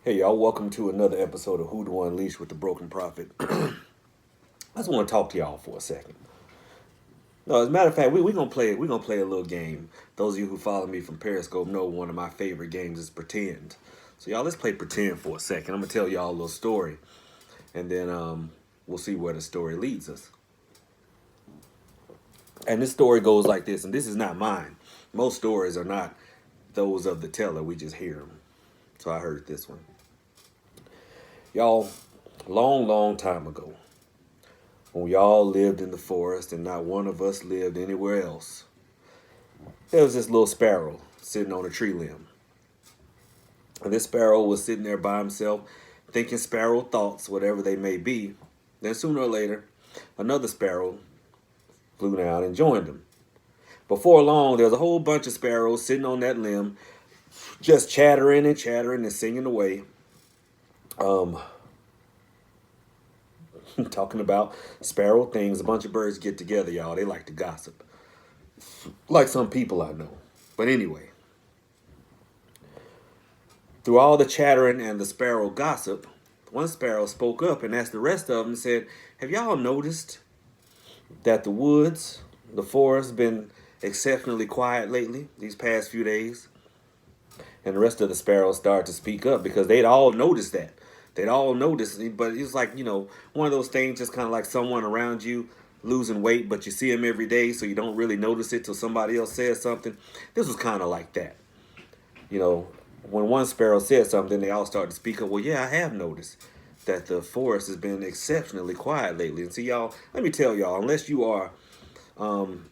Hey y'all, welcome to another episode of Hoodoo Unleashed with the Broken Prophet. I just want to talk to y'all for a second. No, as a matter of fact, we're gonna play a little game. Those of you who follow me from Periscope know one of my favorite games is pretend. So y'all, let's play pretend for a second. I'm gonna tell y'all a little story, and then we'll see where the story leads us. And this story goes like this, and this is not mine. Most stories are not those of the teller. We just hear them. So I heard this one. Y'all, long, long time ago, when we all lived in the forest and not one of us lived anywhere else, there was this little sparrow sitting on a tree limb. And this sparrow was sitting there by himself, thinking sparrow thoughts, whatever they may be. Then sooner or later, another sparrow flew down and joined him. Before long, there was a whole bunch of sparrows sitting on that limb, just chattering and chattering and singing away. Um, Talking about sparrow things. A bunch of birds get together, y'all. They like to gossip. Like some people I know. But anyway, through all the chattering and the sparrow gossip, one sparrow spoke up and asked the rest of them and said, have y'all noticed that the woods, the forest, been exceptionally quiet lately, these past few days? And the rest of the sparrows started to speak up because they'd all noticed that. They'd all noticed, but it's like, one of those things, just kind of like someone around you losing weight, but you see them every day, so you don't really notice it till somebody else says something. This was kind of like that. You know, when one sparrow said something, they all started to speak up. Well, yeah, I have noticed that the forest has been exceptionally quiet lately. And see, y'all, let me tell y'all, unless you are, um,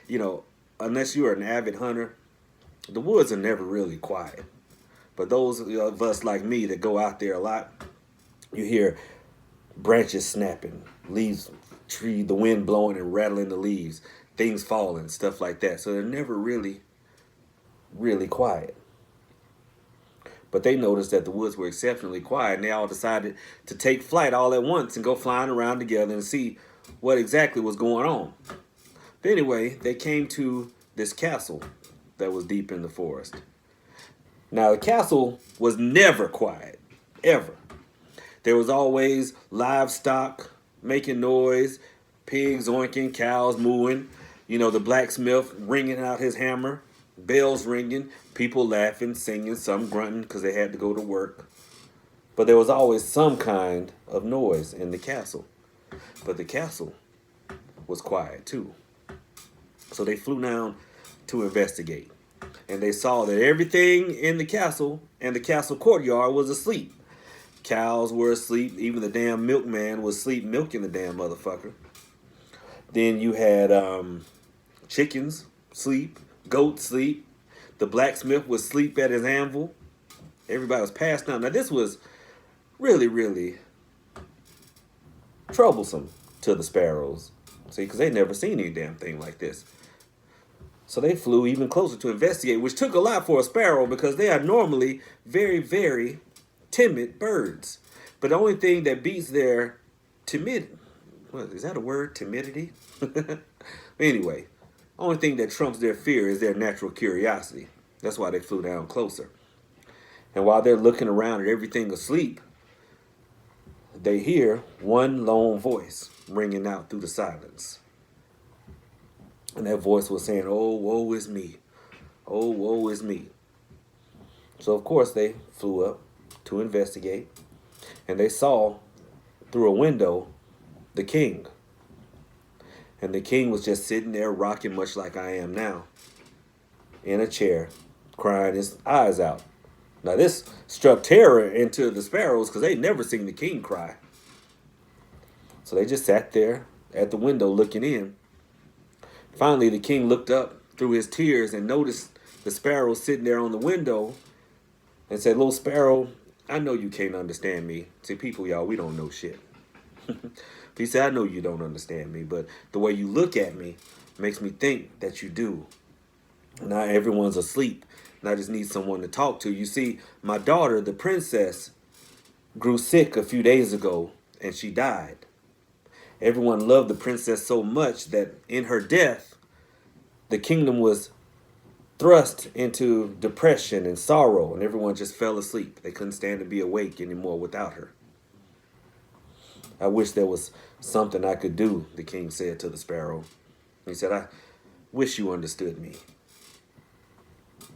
you know, unless you are an avid hunter, the woods are never really quiet. But those of us like me that go out there a lot, you hear branches snapping, leaves, the wind blowing and rattling the leaves, things falling, stuff like that. So they're never really, really quiet. But they noticed that the woods were exceptionally quiet, and they all decided to take flight all at once and go flying around together and see what exactly was going on. But anyway, they came to this castle that was deep in the forest. Now, the castle was never quiet, ever. There was always livestock making noise, pigs oinking, cows mooing, the blacksmith ringing out his hammer, bells ringing, people laughing, singing, some grunting because they had to go to work. But there was always some kind of noise in the castle. But the castle was quiet too. So they flew down to investigate. And they saw that everything in the castle and the castle courtyard was asleep. Cows were asleep. Even the damn milkman was asleep milking the damn motherfucker. Then you had chickens sleep, goats sleep. The blacksmith was asleep at his anvil. Everybody was passed out. Now this was really, really troublesome to the sparrows. See, because they never seen any damn thing like this. So they flew even closer to investigate, which took a lot for a sparrow because they are normally very, very timid birds. But the only thing that beats their what is that a word? Timidity? Anyway, only thing that trumps their fear is their natural curiosity. That's why they flew down closer. And while they're looking around at everything asleep, they hear one lone voice ringing out through the silence. And that voice was saying, oh, woe is me. Oh, woe is me. So, of course, they flew up to investigate. And they saw through a window the king. And the king was just sitting there rocking much like I am now. In a chair, crying his eyes out. Now, this struck terror into the sparrows because they'd never seen the king cry. So they just sat there at the window looking in. Finally, the king looked up through his tears and noticed the sparrow sitting there on the window and said, little sparrow, I know you can't understand me. See, people, y'all, we don't know shit. He said, I know you don't understand me, but the way you look at me makes me think that you do. Now everyone's asleep, and I just need someone to talk to. You see, my daughter, the princess, grew sick a few days ago, and she died. Everyone loved the princess so much that in her death, the kingdom was thrust into depression and sorrow, and everyone just fell asleep. They couldn't stand to be awake anymore without her. I wish there was something I could do, the king said to the sparrow. He said, I wish you understood me.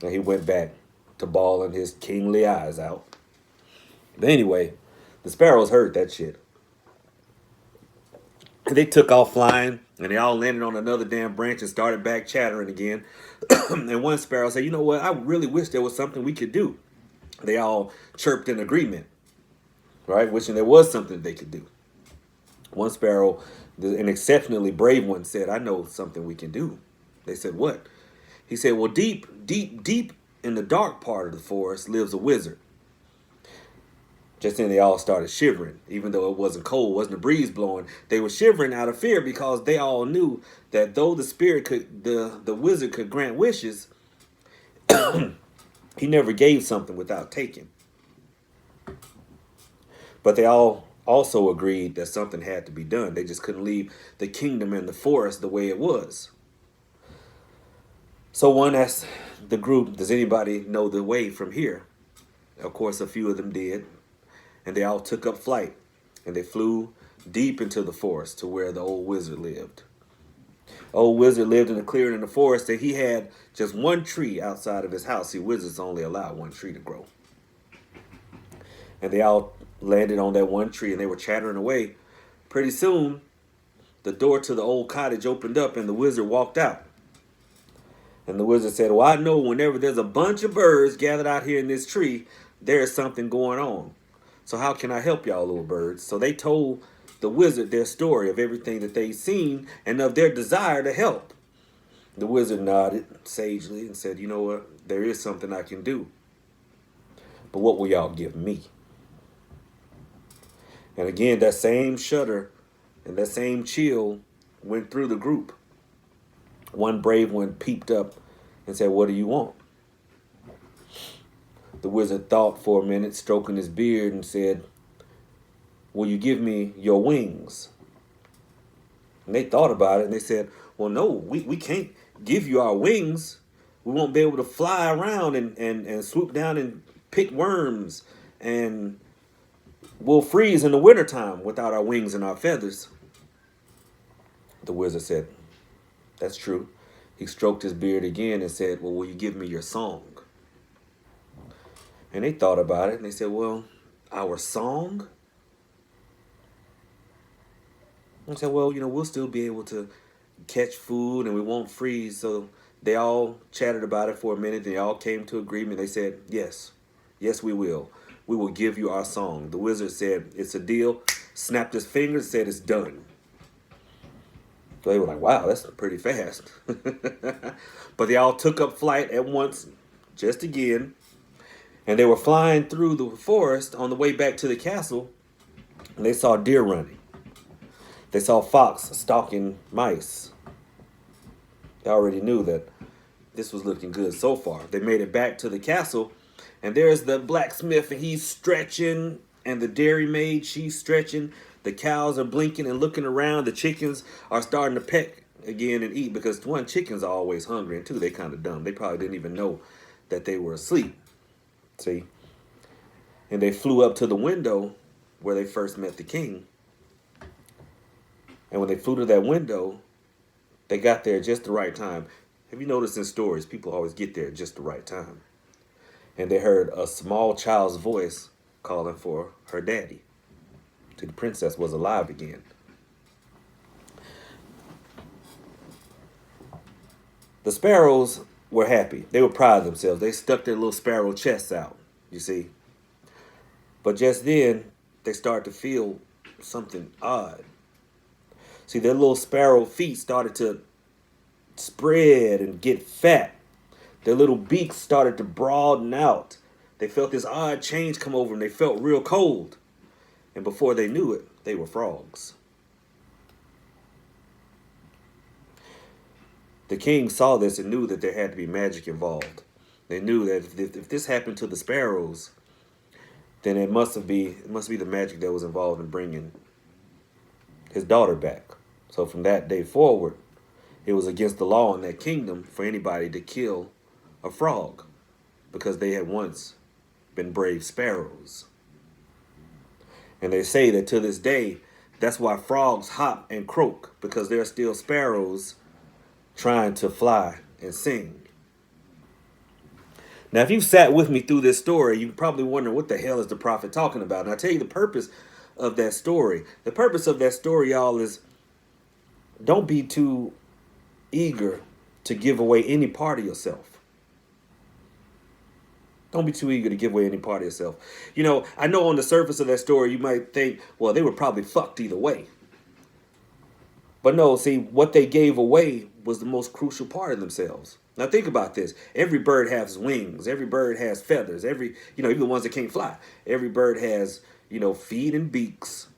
And he went back to bawling his kingly eyes out. But anyway, the sparrows heard that shit. And they took off flying, and they all landed on another damn branch and started back chattering again. And one sparrow said, you know what, I really wish there was something we could do. They all chirped in agreement, right? Wishing there was something they could do. One sparrow, an exceptionally brave one, said, I know something we can do. They said, what? He said, well, deep, deep, deep in the dark part of the forest lives a wizard. Just then they all started shivering, even though it wasn't cold, wasn't a breeze blowing. They were shivering out of fear because they all knew that though the wizard could grant wishes, he never gave something without taking. But they all also agreed that something had to be done. They just couldn't leave the kingdom and the forest the way it was. So one asked the group, does anybody know the way from here? Of course, a few of them did. And they all took up flight. And they flew deep into the forest to where the old wizard lived. Old wizard lived in a clearing in the forest, and he had just one tree outside of his house. See, wizards only allow one tree to grow. And they all landed on that one tree, and they were chattering away. Pretty soon, the door to the old cottage opened up, and the wizard walked out. And the wizard said, well, I know whenever there's a bunch of birds gathered out here in this tree, there is something going on. So how can I help y'all, little birds? So they told the wizard their story of everything that they'd seen and of their desire to help. The wizard nodded sagely and said, you know what? There is something I can do. But what will y'all give me? And again, that same shudder and that same chill went through the group. One brave one peeped up and said, what do you want? The wizard thought for a minute, stroking his beard, and said, will you give me your wings? And they thought about it, and they said, well, no, we can't give you our wings. We won't be able to fly around and swoop down and pick worms, and we'll freeze in the wintertime without our wings and our feathers. The wizard said, that's true. He stroked his beard again and said, well, will you give me your song? And they thought about it, and they said, well, our song? And said, well, we'll still be able to catch food and we won't freeze. So they all chatted about it for a minute. They all came to agreement. They said, yes, we will. We will give you our song. The wizard said, it's a deal, snapped his fingers and said, it's done. So they were like, wow, that's pretty fast. But they all took up flight at once, just again. And they were flying through the forest on the way back to the castle. And they saw deer running. They saw fox stalking mice. They already knew that this was looking good so far. They made it back to the castle. And there's the blacksmith, and he's stretching. And the dairymaid, she's stretching. The cows are blinking and looking around. The chickens are starting to peck again and eat. Because, one, chickens are always hungry. And two, they kind of dumb. They probably didn't even know that they were asleep. See? And they flew up to the window where they first met the king. And when they flew to that window, they got there just the right time. Have you noticed in stories, people always get there at just the right time? And they heard a small child's voice calling for her daddy. See, the princess was alive again. The sparrows were happy. They were proud of themselves. They stuck their little sparrow chests out, you see. But just then, they started to feel something odd. See, their little sparrow feet started to spread and get fat. Their little beaks started to broaden out. They felt this odd change come over them. They felt real cold. And before they knew it, they were frogs. The king saw this and knew that there had to be magic involved. They knew that if this happened to the sparrows, then it must be the magic that was involved in bringing his daughter back. So from that day forward, it was against the law in that kingdom for anybody to kill a frog because they had once been brave sparrows. And they say that to this day, that's why frogs hop and croak, because they're still sparrows trying to fly and sing. Now, if you've sat with me through this story, you're probably wondering what the hell is the prophet talking about. And I'll tell you the purpose of that story. The purpose of that story, y'all, is don't be too eager to give away any part of yourself. Don't be too eager to give away any part of yourself. You know, I know on the surface of that story, you might think, well, they were probably fucked either way. But no, see, what they gave away was the most crucial part of themselves. Now think about this. Every bird has wings. Every bird has feathers. Even the ones that can't fly. Every bird has, feet and beaks.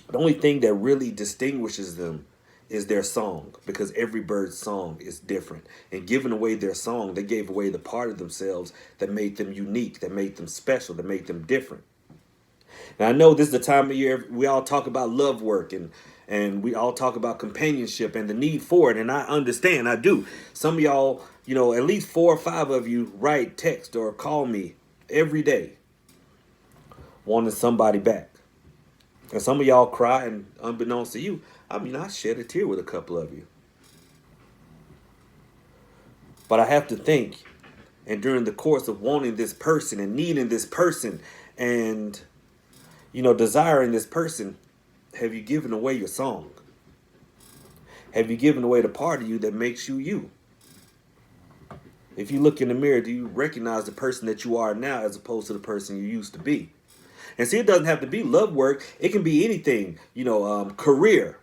The only thing that really distinguishes them is their song, because every bird's song is different. And giving away their song, they gave away the part of themselves that made them unique, that made them special, that made them different. Now I know this is the time of year we all talk about love work and we all talk about companionship and the need for it. And I understand, I do. Some of y'all, at least 4 or 5 of you write, text, or call me every day wanting somebody back. And some of y'all cry, and unbeknownst to you, I shed a tear with a couple of you. But I have to think, and during the course of wanting this person and needing this person and, desiring this person, have you given away your song? Have you given away the part of you that makes you you? If you look in the mirror, do you recognize the person that you are now as opposed to the person you used to be? And see, it doesn't have to be love work. It can be anything, career,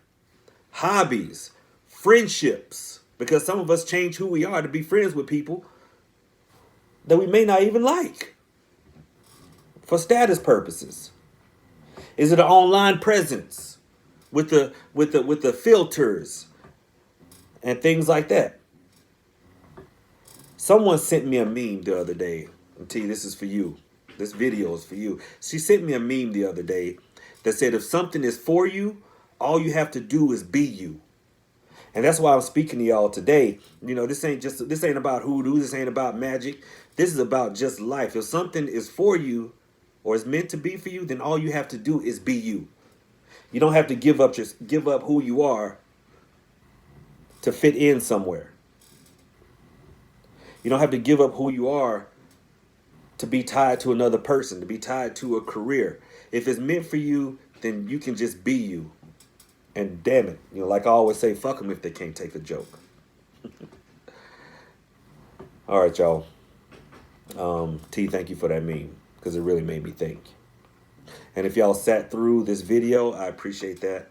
hobbies, friendships. Because some of us change who we are to be friends with people that we may not even like for status purposes. Is it an online presence with the filters and things like that? Someone sent me a meme the other day. And T, this is for you. This video is for you. She sent me a meme the other day that said if something is for you, all you have to do is be you. And that's why I'm speaking to y'all today. This ain't about hoodoo. This ain't about magic. This is about just life. If something is for you or is meant to be for you, then all you have to do is be you. You don't have to give up who you are to fit in somewhere. You don't have to give up who you are to be tied to another person, to be tied to a career. If it's meant for you, then you can just be you. And damn it, like I always say, fuck them if they can't take a joke. All right, y'all. T, thank you for that meme, because it really made me think. And if y'all sat through this video, I appreciate that.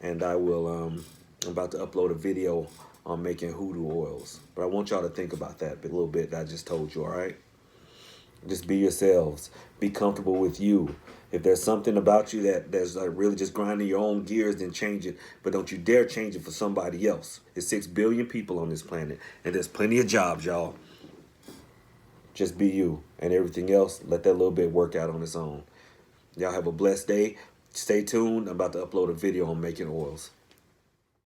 And I will, I'm about to upload a video on making hoodoo oils. But I want y'all to think about that a little bit that I just told you, all right? Just be yourselves. Be comfortable with you. If there's something about you that's really just grinding your own gears, then change it. But don't you dare change it for somebody else. There's 6 billion people on this planet, and there's plenty of jobs, y'all. Just be you, and everything else, let that little bit work out on its own. Y'all have a blessed day. Stay tuned. I'm about to upload a video on making oils.